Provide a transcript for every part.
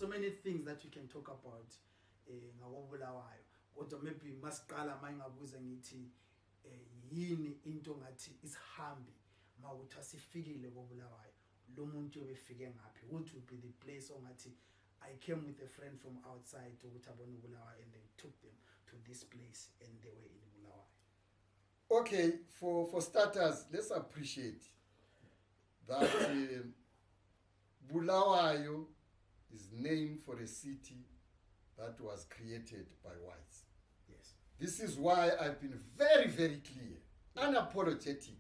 many things that we can talk about ngakobulawayo. Kodwa maybe masiqala mangabuza ngithi yini into ngathi isihambi mawuthi asifikile koBulawayo. Lo muntu obefike ngaphi? What would be the place ongathi I came with a friend from outside ukuthi abone uBulawayo and they took them to this place and they were in Bulawayo. Okay, for starters, let's appreciate that Bulawayo is named for a city that was created by whites. Yes. This is why I've been very, very clear, unapologetic,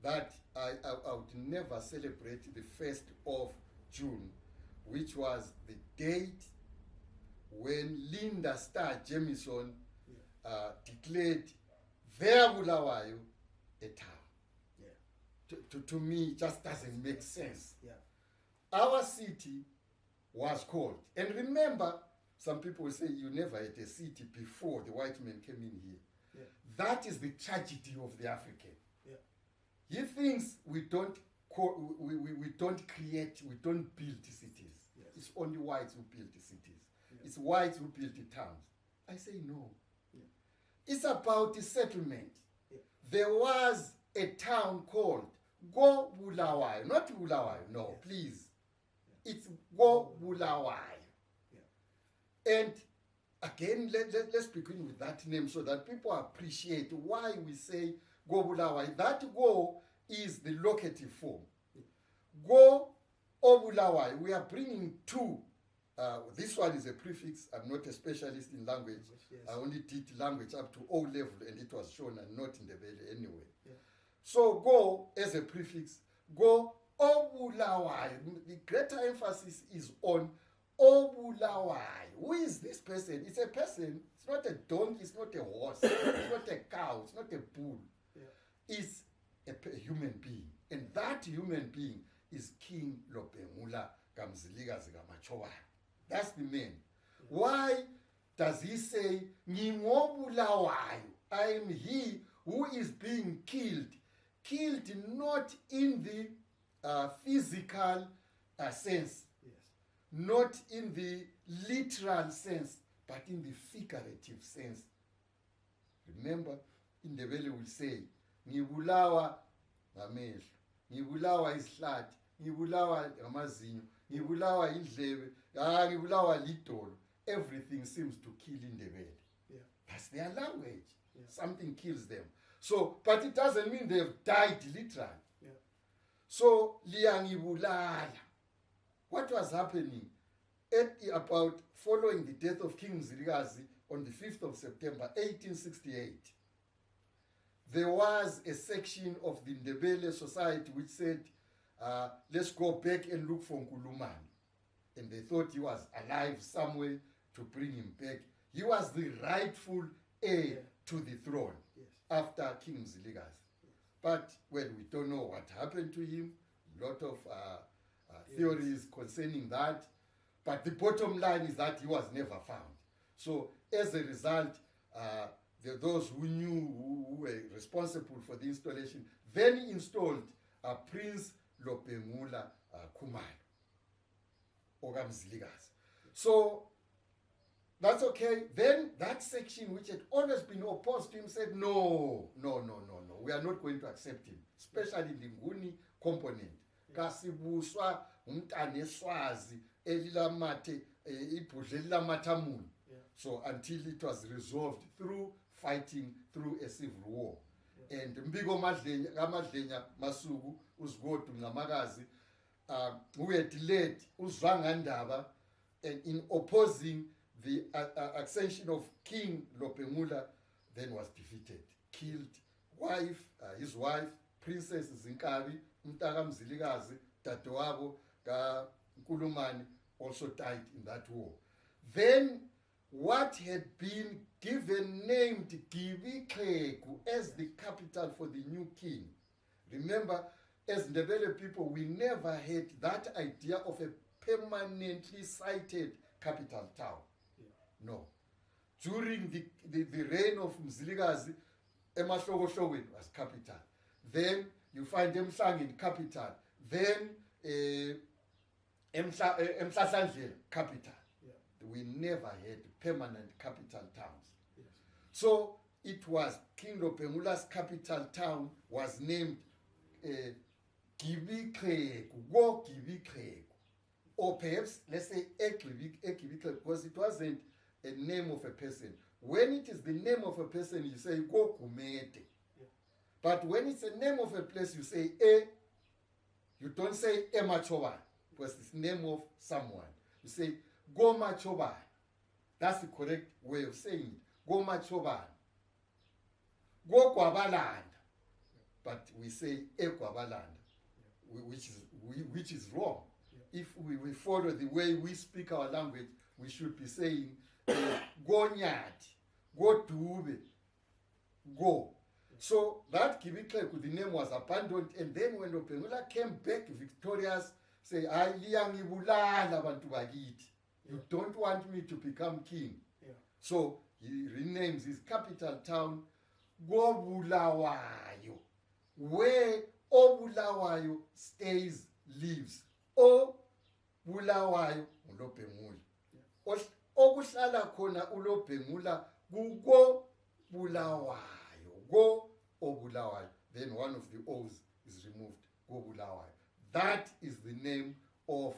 that I would never celebrate the 1st of June, which was the date when Linda Starr Jamison declared their Bulawayo a town. Yeah. To me, it just doesn't make sense. Yeah. Our city was called, and remember, some people will say you never had a city before the white men came in here. Yeah. That is the tragedy of the African. Yeah. He thinks we don't create, we don't build cities. Yes. It's only whites who build the cities. Yeah. It's whites who build the towns. I say no. Yeah. It's about the settlement. Yeah. There was a town called Gwabalanda, not Bulawayo, no, Yes. please. It's Gwabalanda. Yeah. And again, let's begin with that name so that people appreciate why we say Gwabalanda. That Go is the locative form. Go Obulawayo. We are bringing two. This one is a prefix. I'm not a specialist in language. Yes. I only did language up to O level, and it was shown and not in the valley anyway. Yeah. So Go as a prefix. Go Obulawayo. The greater emphasis is on Obulawayo. Who is this person? It's a person. It's not a donkey. It's not a horse. It's not a cow. It's not a bull. Yeah. It's a human being. And that human being is King Lopengula Mzilikazi Mahatshula. That's the man. Yeah. Why does he say, Ngingobulawayo? I am he who is being killed. Killed not in the physical sense. Yes. Not in the literal sense, but in the figurative sense. Remember, in the valley we say, Ngibulawa ngamehlo, ngibulawa isihlathi, ngibulawa amazinyo, ngibulawa indlebe, ngibulawa lidolo. Everything seems to kill in the valley. Yeah. That's their language. Yeah. Something kills them. So, but it doesn't mean they've died literally. Yeah. So, liyangibulala. What was happening about following the death of King Mzilikazi on the 5th of September 1868? There was a section of the Ndebele society which said, let's go back and look for Nkulumane. And they thought he was alive somewhere to bring him back. He was the rightful heir to the throne after King Mzilikazi. But, well, we don't know what happened to him. A lot of theories concerning that. But the bottom line is that he was never found. So, as a result, those who knew, who were responsible for the installation, then installed Prince Lopengula Khumalo, Oga Mzilikazi. So that's okay. Then that section, which had always been opposed to him, said, no, we are not going to accept him, especially the Nguni component. Kasibuswa umntane swazi elilamate ibhudle lilamathamuni. So until it was resolved through fighting, through a civil war. Yeah. And Mbiko Madlenya Masuku, Uzgotu Ngamakazi, who had led Uzwangandaba in opposing the accession of King Lopengula, then was defeated, killed. His wife, Princess Zinkabi, Mtaka Mzilikazi, Tatowabo, Nkulumane, also died in that war. Then what had been given named Gibiklegu as the capital for the new king. Remember, as Ndebele people, we never had that idea of a permanently sited capital town. Yeah. No. During the reign of Mzilikazi, Emahlokoshoweni was capital. Then you find Emhlangeni capital. Then Emhlahlandlela capital. we never had permanent capital towns. Yes. So it was King Lopengula's capital town was named Gibikregu, Go Gibikregu. Or perhaps, let's say Egibikregu, because it wasn't a name of a person. When it is the name of a person, you say Go Kumete. Yeah. But when it's a name of a place, you say E. You don't say Emachoba, because it's the name of someone. You say Go Machoba. That's the correct way of saying it. Go Machoba. Go Gwabalanda. But we say E Gwabalanda, which is wrong. Yeah. If we follow the way we speak our language, we should be saying Go Nyati, Go Dube, Go. So that Gibikregu, the name was abandoned, and then when Lopengula came back victorious, say, you don't want me to become king. Yeah. So he renames his capital town Gobulawayo, where Obulawayo stays, lives. O Bulawayo uLopengula. Okuhlala khona uLopengula kugo Bulawayo. Go Obulawayo. Then one of the O's is removed. Go Bulawayo. That is the name of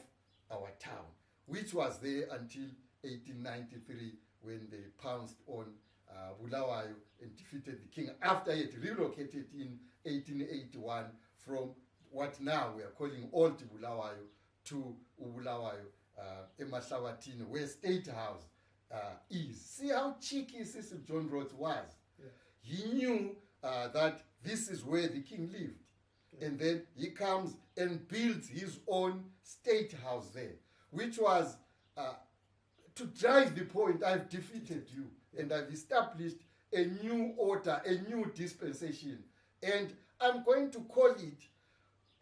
our town, which was there until 1893 when they pounced on Bulawayo and defeated the king after it relocated in 1881 from what now we are calling Old Bulawayo to Bulawayo, Emahlawatini, where State House is. See how cheeky Cecil John Rhodes was. Yeah. He knew that this is where the king lived. Yeah. And then he comes and builds his own State House there, which was to drive the point, I've defeated you. Yeah. And I've established a new order, a new dispensation. And I'm going to call it,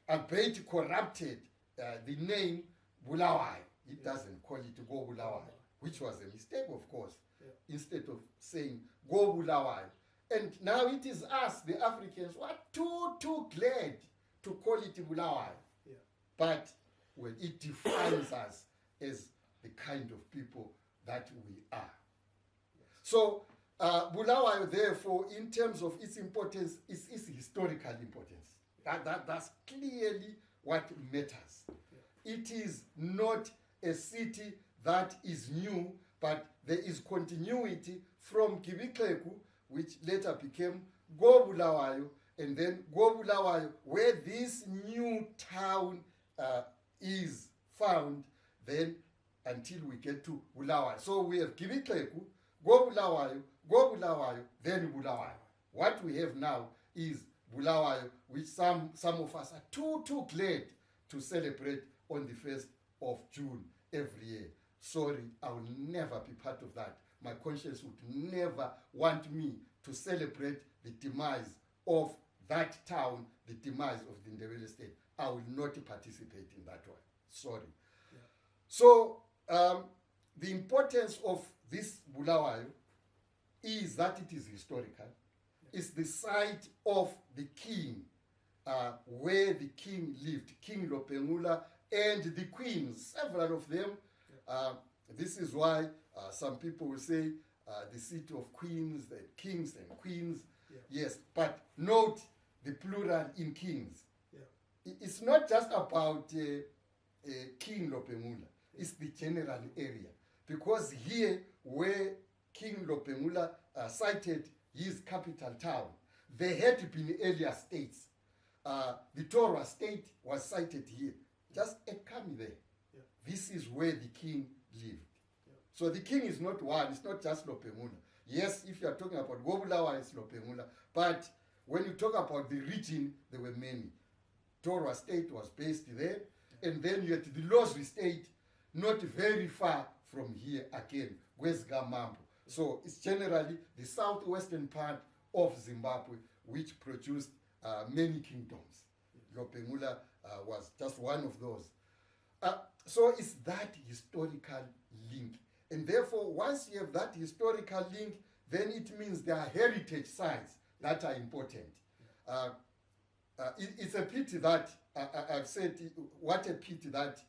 albeit corrupted, the name Bulawayo. It doesn't call it Go Bulawayo, which was a mistake, of course. Yeah. Instead of saying Go Bulawayo. And now it is us, the Africans, who are too glad to call it Bulawayo. Yeah. But well, it defines us as the kind of people that we are. Yes. So Bulawayo, therefore, in terms of its importance, is its historical importance. That's clearly what matters. Yeah. It is not a city that is new, but there is continuity from Gibikregu, which later became Go Bulawayo, and then Go Bulawayo, where this new town is found, then until we get to Bulawayo. So we have Gibikregu, Go Bulawayo, then Bulawayo. What we have now is Bulawayo, which some of us are too glad to celebrate on the 1st of June every year. Sorry, I will never be part of that. My conscience would never want me to celebrate the demise of that town, the demise of the Ndebele state. I will not participate in that one. Sorry. Yeah. So the importance of this Bulawayo is that it is historical. Yeah. It's the site of the king, where the king lived, King Lopengula, and the queens, several of them. Yeah. This is why some people will say the city of queens, the kings and queens. Yeah. Yes, but note the plural in kings. Yeah. It's not just about King Lopengula. Yeah. It's the general area. Because here, where King Lopengula cited his capital town, there had been earlier states. The Torah state was cited here. Just a Kami there. Yeah. This is where the king lived. Yeah. So the king is not one, it's not just Lopengula. Yes, if you are talking about Gobulawa, it's Lopengula. But when you talk about the region, there were many. Torah state was based there. Yeah. And then you had the Lozwi state, not very far from here again, West Gamambo. Yeah. So it's generally the southwestern part of Zimbabwe, which produced many kingdoms. Yeah. Lopengula was just one of those. So it's that historical link. And therefore, once you have that historical link, then it means there are heritage sites that are important. It's a pity that, I've said, what a pity that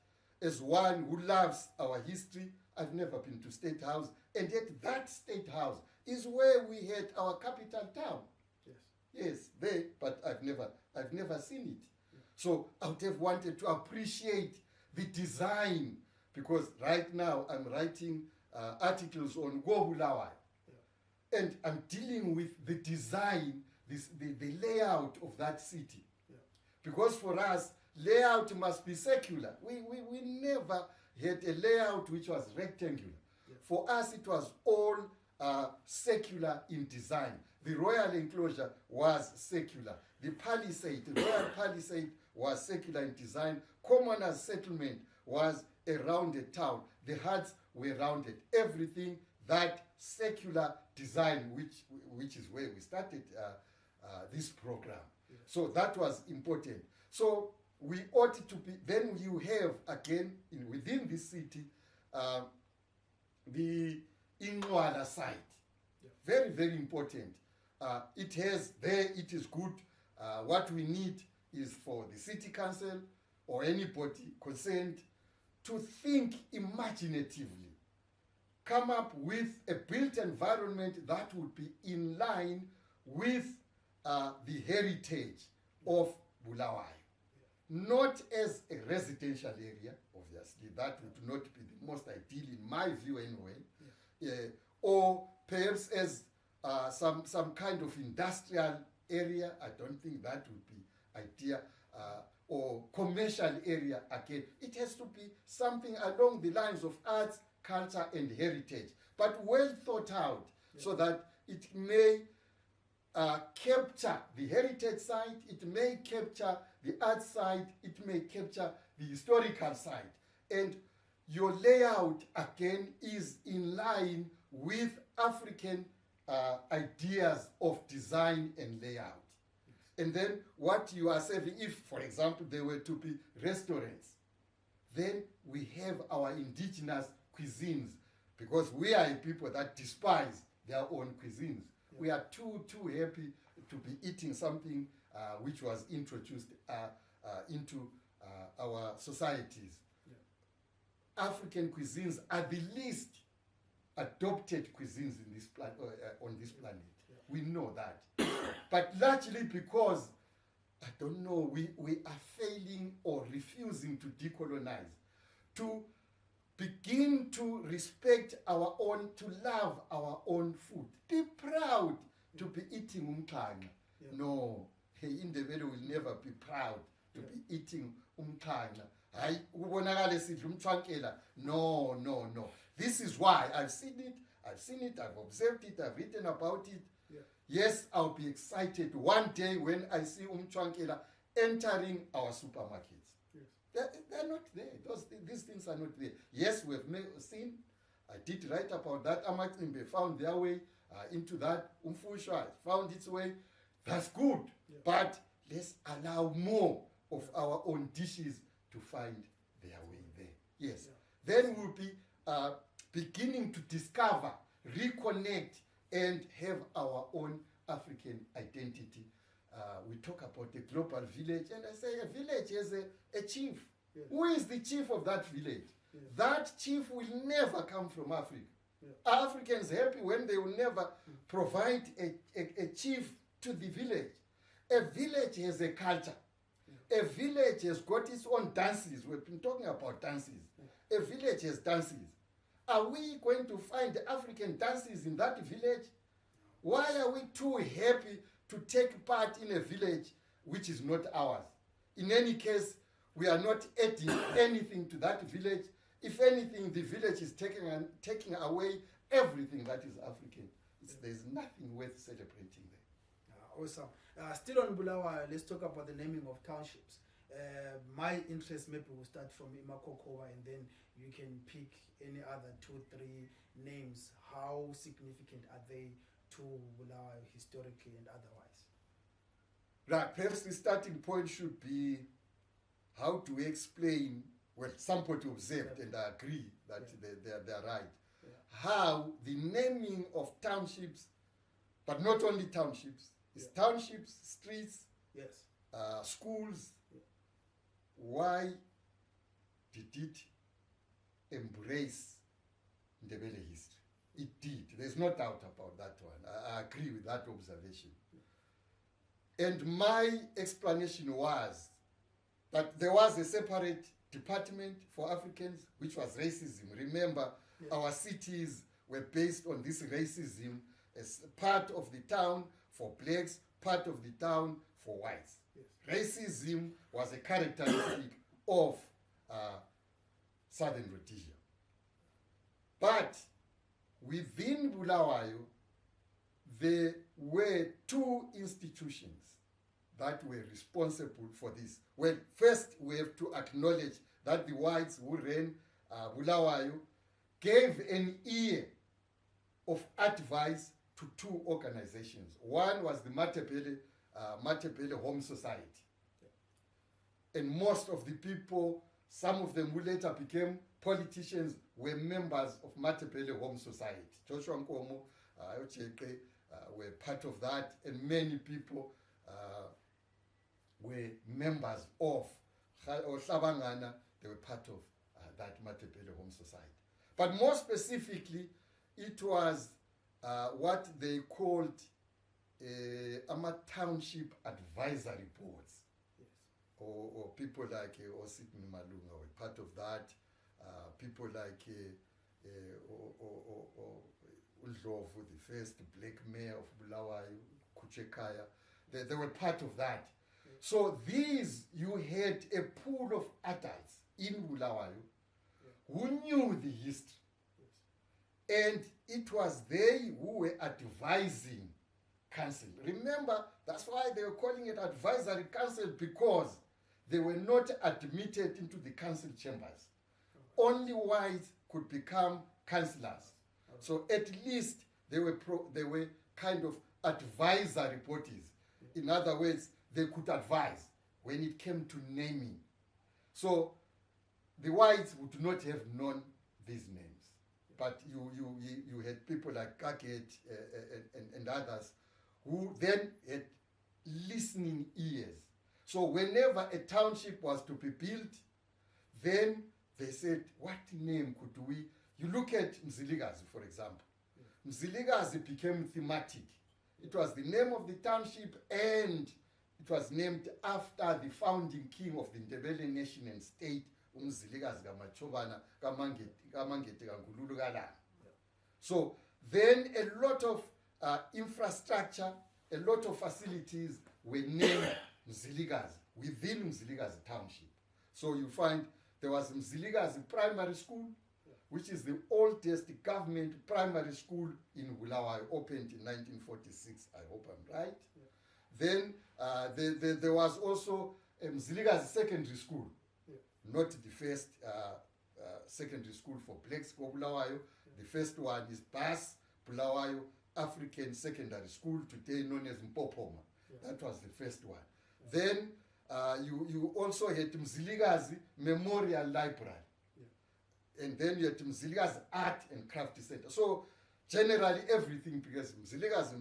as one who loves our history, I've never been to State House, and yet that State House is where we had our capital town. Yes. Yes, there, but I've never seen it. Yeah. So I would have wanted to appreciate the design, because right now I'm writing articles on Gwabalanda, and I'm dealing with the design, the layout of that city. Yeah. Because for us, layout must be secular. We never had a layout which was rectangular. Yeah. For us, it was all secular in design. The royal enclosure was secular. The palisade, the royal palisade, was secular in design. Commoners' settlement was a rounded town. The huts were rounded. Everything that secular design, which is where we started this program. Yeah. So that was important. So we ought to be, then you have again within this city the Inwala site. Yeah. Very, very important. It is good. What we need is for the city council or anybody concerned to think imaginatively, come up with a built environment that would be in line with the heritage of Bulawayo. Not as a residential area, obviously, that would not be the most ideal in my view anyway, or perhaps as some kind of industrial area. I don't think that would be ideal, or commercial area again. It has to be something along the lines of arts, culture, and heritage, but well thought out, so that it may capture the heritage side, it may capture the art side, it may capture the historical side. And your layout, again, is in line with African ideas of design and layout. And then what you are serving, if, for example, there were to be restaurants, then we have our indigenous cuisines, because we are a people that despise their own cuisines. Yeah. We are too happy to be eating something which was introduced into our societies. Yeah. African cuisines are the least adopted cuisines in this on this planet. Yeah. We know that. But largely because, I don't know, we are failing or refusing to decolonize, to begin to respect our own, to love our own food. Be proud to be eating umkanga. Yeah. No, Indebele will never be proud to be eating umkanga. No. This is why I've seen it, I've observed it, I've written about it. Yeah. Yes, I'll be excited one day when I see umchwankela entering our supermarkets. Yes. They're not there. These things are not there. Yes, we've seen, I did write about that. Amatimbe found their way into that. Umfushwa found its way. That's good. Yeah. But let's allow more of our own dishes to find their way there. Yes. Yeah. Then we'll be beginning to discover, reconnect, and have our own African identity. We talk about the global village, and I say a village has a chief. Yes. Who is the chief of that village? Yes. That chief will never come from Africa. Yes. Are Africans happy when they will never provide a chief to the village? A village has a culture. Yes. A village has got its own dances. We've been talking about dances. Yes. A village has dances. Are we going to find African dances in that village? Why are we too happy to take part in a village which is not ours? In any case, we are not adding anything to that village. If anything, the village is taking away everything that is African. There's nothing worth celebrating there. Awesome. Still on Bulawayo, let's talk about the naming of townships. My interest maybe will start from Makhokhoba, and then you can pick any other 2-3 names. How significant are they to Bulawayo historically and otherwise? Right, perhaps the starting point should be how to explain, well, somebody observed, and I agree that they're right, how the naming of townships, but not only townships, it's townships, streets, schools. Why did it embrace Ndebele history. It did. There's no doubt about that one. I agree with that observation. And my explanation was that there was a separate department for Africans, which was racism. Remember, our cities were based on this racism as part of the town for blacks, part of the town for whites. Racism was a characteristic of Southern Rhodesia. But within Bulawayo, there were two institutions that were responsible for this. Well, first we have to acknowledge that the whites who ran Bulawayo gave an ear of advice to two organizations. One was the Mahatshula Home Society. And most of the people, some of them who later became politicians, were members of Mahatshula Home Society. Joshua Nkomo, Ocheke, were part of that, and many people were members of Shabangana. They were part of that Mahatshula Home Society. But more specifically, it was what they called Township Advisory Boards. Yes. Or people like Osipni Malunga were part of that. People like Uldlovu, the first black mayor of Bulawayo, Kuchekaya, they were part of that. Yes. So these, you had a pool of adults in Bulawayo who knew the history. Yes. And it was they who were advising council. Remember, that's why they were calling it advisory council, because they were not admitted into the council chambers. Only whites could become councillors. So at least they were kind of advisory bodies. In other words, they could advise when it came to naming. So the whites would not have known these names. But you had people like Kaket and others who then had listening ears. So whenever a township was to be built, then they said, what name could we? You look at Mzilikazi, for example. Mzilikazi became thematic. It was the name of the township, and it was named after the founding king of the Ndebele nation and state, Mzilikazi Kamachobana Kamangete Kangululu Galana. So then a lot of infrastructure, a lot of facilities were named Mzilikazi within Mzilikazi township. So you find there was Mzilikazi Primary School, which is the oldest government primary school in Bulawayo, opened in 1946. I hope I'm right. Then there was also Mzilikazi Secondary School, not the first secondary school for blacks for Bulawayo. The first one is Bas Bulawayo African Secondary School, today known as Mpopoma. That was the first one. Then you also had Mzilikazi Memorial Library. And then you had Mzilikazi Art and Craft Center. So generally everything, because Mzilikazi,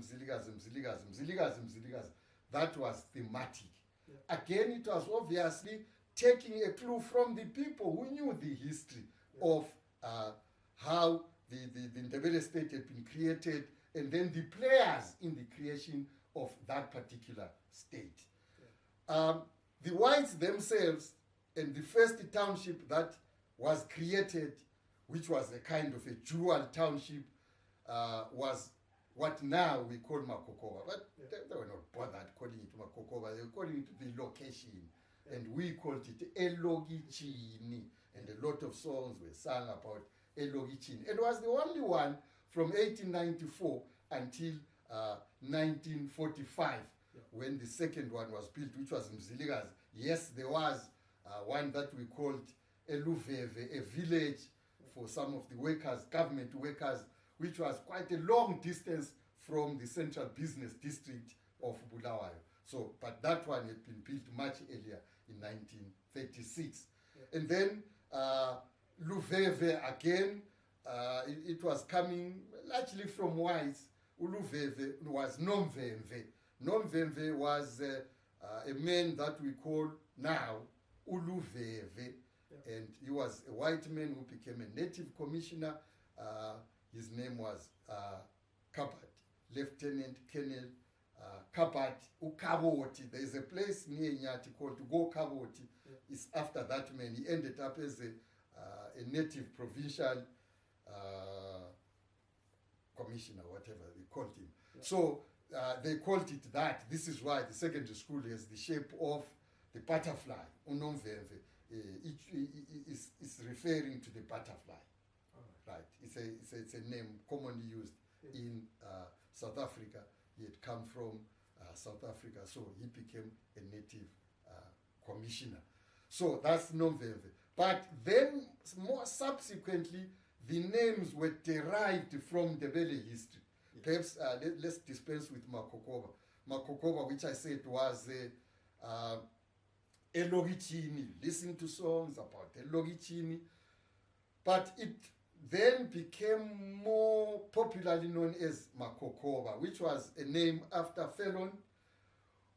that was thematic. Again, it was obviously taking a clue from the people who knew the history of how the Ndebele state had been created, and then the players in the creation of that particular state. The whites themselves, and the first township that was created, which was a kind of a dual township, was what now we call Makhokhoba. But they were not bothered calling it Makhokhoba, they were calling it the location. And we called it Elogichini. And a lot of songs were sung about Elogichini. It was the only one from 1894 until 1945, when the second one was built, which was Mzilikazi. Yes, there was one that we called Eluveve, a village for some of the workers, government workers, which was quite a long distance from the central business district of Bulawayo. So, but that one had been built much earlier in 1936. And then Luveve again, it was coming largely from whites. Uluveve was Nomvemve. Nomvemve was a man that we call now Uluveve. And he was a white man who became a native commissioner his name was Kabat, Lieutenant Colonel Kabat Ukaboti. There is a place near Nyathi called Go Kaboti. It's after that man. He ended up as a native provincial commissioner, whatever they called him. So they called it that. This is why the secondary school has the shape of the butterfly. Unomvemve is referring to the butterfly. Right. It's a name commonly used in South Africa. He had come from South Africa, so he became a native commissioner. So that's Nomvemve. But then, more subsequently, the names were derived from the Ndebele history. Perhaps let's dispense with Makhokhoba. Makhokhoba, which I said was Elogichini, listening to songs about Elogichini. But it then became more popularly known as Makhokhoba, which was a name after Felon,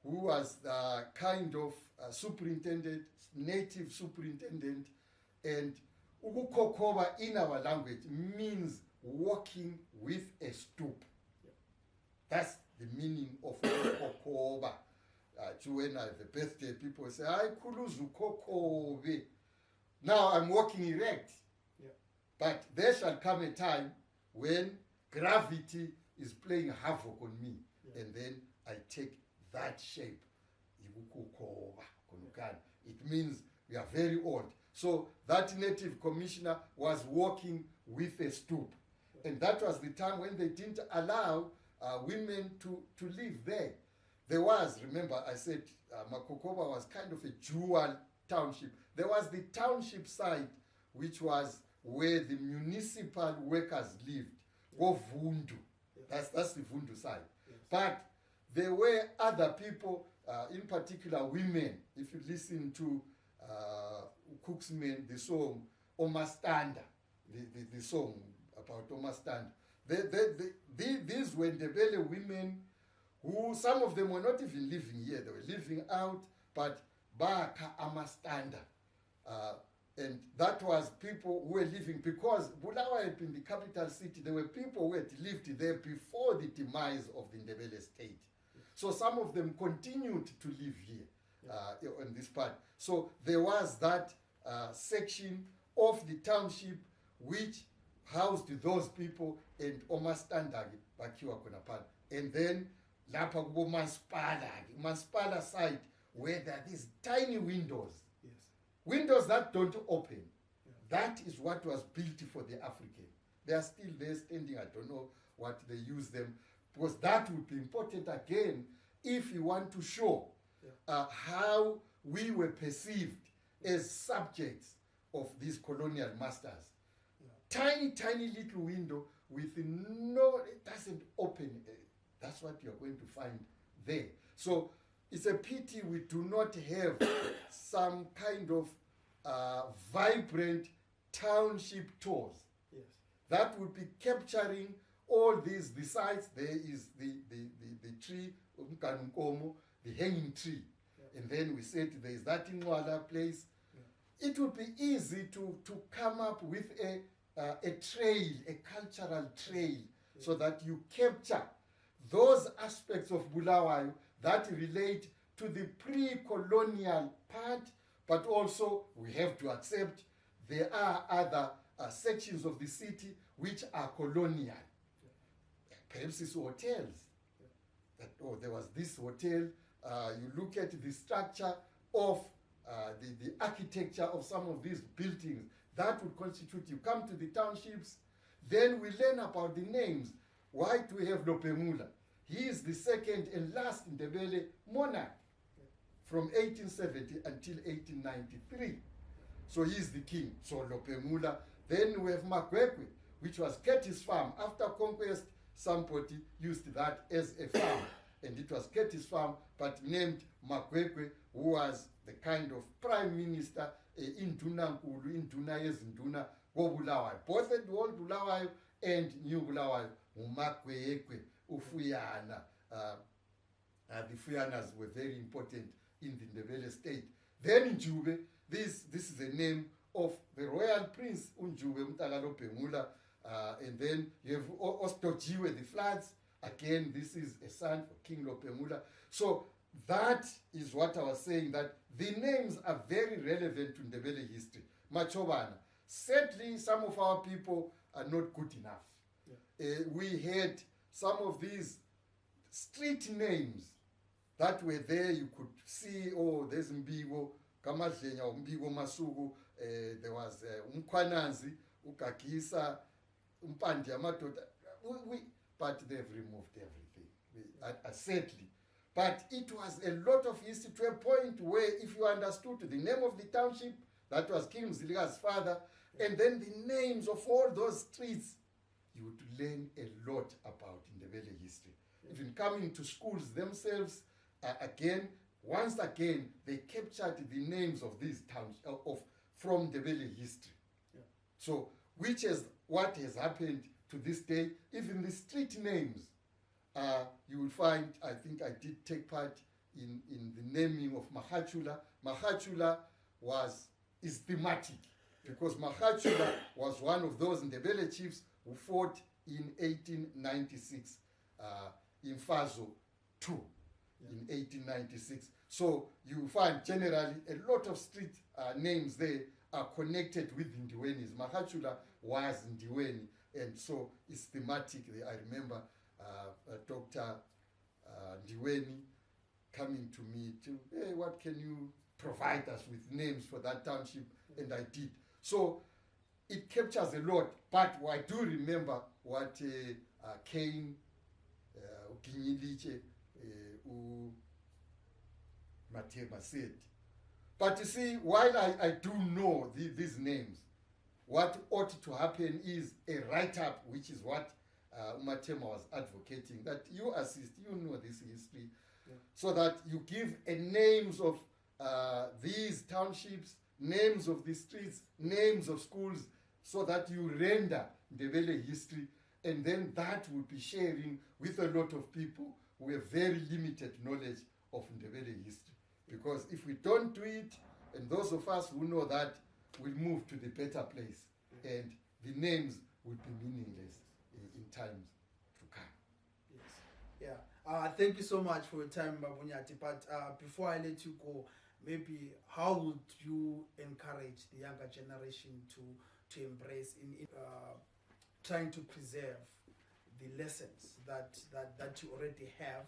who was kind of superintendent, native superintendent. And Ukukhokoba in our language means walking with a stoop. That's the meaning of Ukukhokoba. When I have a birthday, people say, I kuluzu kokobe. Now I'm walking erect. But there shall come a time when gravity is playing havoc on me, and then I take that shape. It means we are very old. So that native commissioner was walking with a stoop. And that was the time when they didn't allow women to live there. There was, remember, I said Makhokhoba was kind of a dual township. There was the township side, which was where the municipal workers lived, or Vundu. That's the Vundu side. But there were other people, in particular women. If you listen to Cooksman, the song Omastanda, the song about Omastanda, these were Ndebele women who, some of them were not even living here, they were living out, but Baka Amastanda. And that was people who were living, because Bulawayo had been the capital city, there were people who had lived there before the demise of the Ndebele state. So some of them continued to live here on this part. So there was that section of the township which housed those people, and Omastandagi Bakiwa Konapan. And then Lapa Kubo Manspala side, where there are these tiny windows. Windows that don't open. That is what was built for the African. They are still there standing. I don't know what they use them, because that would be important again if you want to show how we were perceived as subjects of these colonial masters. Tiny, tiny little window with no, it doesn't open. That's what you're going to find there. So it's a pity we do not have some kind of vibrant township tours. That would be capturing all these, the sites. There is the tree, the hanging tree. And then we said there is that in Nwala place. It would be easy to come up with a trail, a cultural trail, so that you capture those aspects of Bulawayo that relate to the pre-colonial part, but also we have to accept there are other sections of the city which are colonial. Perhaps it's hotels. There was this hotel. You look at the structure of the architecture of some of these buildings. That would constitute, you come to the townships, then we learn about the names. Why do we have Lopemula? He is the second and last Ndebele monarch from 1870 until 1893. So he is the king. So Lopemula. Then we have Makwekwe, which was Ketty's farm. After conquest, somebody used that as a farm. And it was Ketty's farm, but named Makwekwe, who was the kind of prime minister in Dunankulu, in Dunayez, in Duna, Bulawayo. Both at Old Bulawayo and New Bulawayo. Umakwekwe, Ufuyana. The Fuyanas were very important in the Ndebele state. Then in Jube, this is the name of the royal prince Unjube Mtagalopemula, And then you have Ostojiwe, the floods. Again, this is a son for King Lopemula. So that is what I was saying, that the names are very relevant to Ndebele history. Machobana. Sadly, some of our people are not good enough. Yeah. We had some of these street names that were there. You could see, oh, there's Mbigo, Kamadlenya, Mbigo Masugu, there was Umkwananzi, Ukakisa, Umpandi Amatota. But they've removed everything, sadly. But it was a lot of history to a point where if you understood the name of the township, that was King Mzilikazi's father, and then the names of all those streets, you would learn a lot about Ndebele history. Even coming to schools themselves, once again, they captured the names of these towns from Ndebele history. Yeah. So, which is what has happened to this day. Even the street names, you will find, I think I did take part in the naming of Mahatshula. Mahatshula is thematic, because Mahatshula was one of those Ndebele chiefs who fought in 1896 in Fazo II, in 1896. So you find generally a lot of street names there are connected with Ndiwenis. Mahatshula was Ndiweni, and so it's thematic. I remember Dr. Ndiweni coming to me to, hey, what can you provide us with names for that township? And I did. So it captures a lot, but I do remember what Cain, Ukinyiliche, Matema said. But you see, while I do know these names, what ought to happen is a write-up, which is what Umatema was advocating, that you assist, you know this history, so that you give names of these townships, names of the streets, names of schools, so that you render Ndebele history, and then that will be sharing with a lot of people who have very limited knowledge of Ndebele history. Because if we don't do it, and those of us who know that will move to the better place, and the names will be meaningless in times to come. Yes. Yeah. Thank you so much for your time, Babunyati. But before I let you go, maybe how would you encourage the younger generation to embrace in trying to preserve the lessons that you already have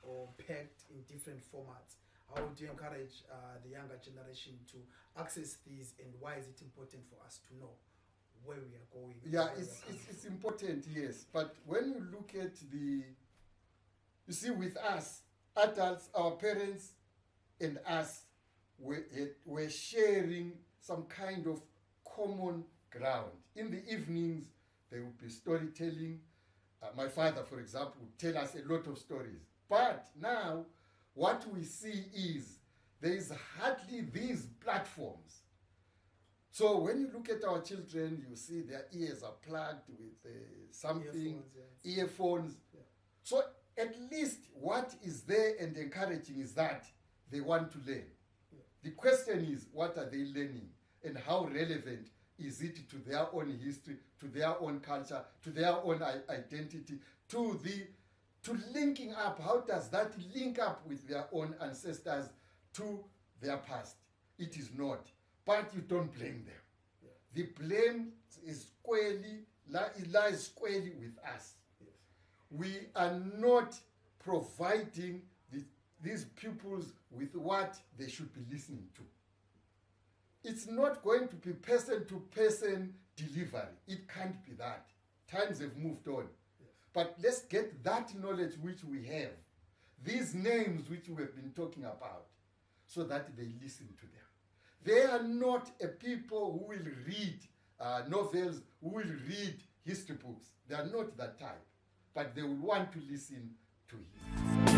or pegged in different formats? How would you encourage the younger generation to access these, and why is it important for us to know where we are going? Yeah, it's important, yes. But when you look at you see, with us, adults, our parents and us, we're sharing some kind of common ground. In the evenings, there would be storytelling. My father, for example, would tell us a lot of stories. But now, what we see is there is hardly these platforms. So when you look at our children, you see their ears are plugged with something, earphones. Yeah. So at least what is there and encouraging is that they want to learn. Yeah. The question is, what are they learning, and how relevant is it to their own history, to their own culture, to their own identity, to linking up? How does that link up with their own ancestors, to their past? It is not. But you don't blame them. Yeah. The blame lies squarely with us. Yes. We are not providing these pupils with what they should be listening to. It's not going to be person-to-person delivery. It can't be that. Times have moved on. Yes. But let's get that knowledge which we have, these names which we have been talking about, so that they listen to them. They are not a people who will read novels, who will read history books. They are not that type. But they will want to listen to history.